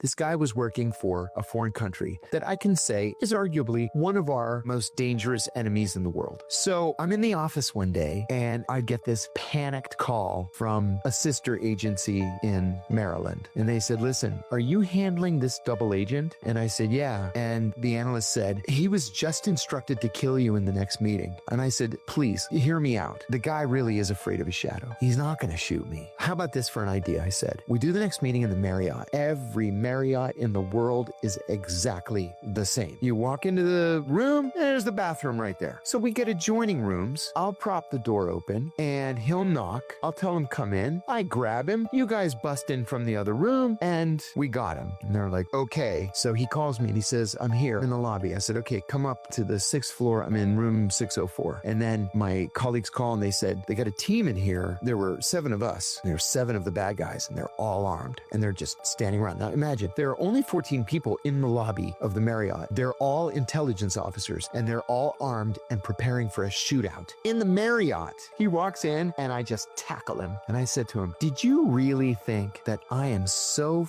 This guy was working for a foreign country that I can say is arguably one of our most dangerous enemies in the world. So I'm in the office one day and I get this panicked call from a sister agency in Maryland. And they said, listen, are you handling this double agent? And I said, yeah. And the analyst said, he was just instructed to kill you in the next meeting. And I said, please hear me out. The guy really is afraid of his shadow. He's not going to shoot me. How about this for an idea? I said, we do the next meeting in the Marriott. Every Marriott in the world is exactly the same. You walk into the room, and there's the bathroom right there. So we get adjoining rooms. I'll prop the door open and he'll knock. I'll tell him come in. I grab him. You guys bust in from the other room and we got him. And they're like, okay. So he calls me and he says, I'm here in the lobby. I said, okay, come up to the 6th floor. I'm in room 604. And then my colleagues call and they said, they got a team in here. There were 7 of us. There were 7 of the bad guys and they're all armed and they're just standing around. Now imagine there are only 14 people in the lobby of the Marriott. They're all intelligence officers and they're all armed and preparing for a shootout in the Marriott. He walks in and I just tackle him. And I said to him, did you really think that I am so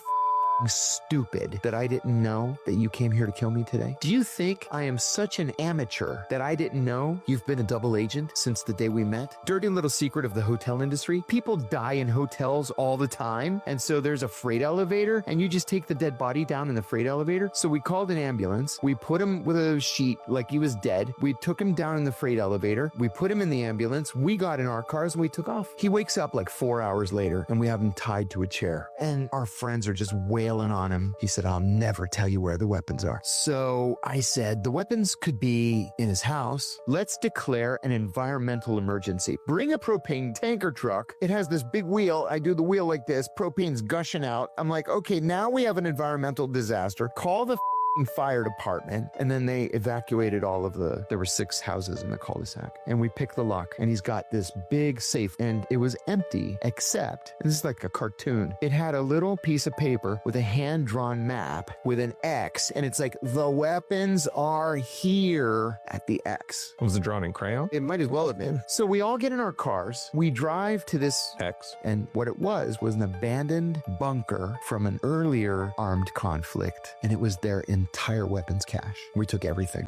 stupid that I didn't know that you came here to kill me today? Do you think I am such an amateur that I didn't know you've been a double agent since the day we met? Dirty little secret of the hotel industry. People die in hotels all the time. And so there's a freight elevator and you just take the dead body down in the freight elevator. So we called an ambulance. We put him with a sheet like he was dead. We took him down in the freight elevator. We put him in the ambulance. We got in our cars and we took off. He wakes up like 4 hours later and we have him tied to a chair. And our friends are just wailing on him. He said, I'll never tell you where the weapons are. So I said, the weapons could be in his house. Let's declare an environmental emergency. Bring a propane tanker truck. It has this big wheel. I do the wheel like this. Propane's gushing out. I'm like, okay, now we have an environmental disaster. Call the fire department. And then they evacuated there were 6 houses in the cul-de-sac. And we picked the lock and he's got this big safe and it was empty except, and this is like a cartoon, it had a little piece of paper with a hand-drawn map with an X and it's like, the weapons are here at the X. Was it drawn in crayon? It might as well have been. So we all get in our cars. We drive to this X. And what it was an abandoned bunker from an earlier armed conflict. And it was their entire weapons cache. We took everything.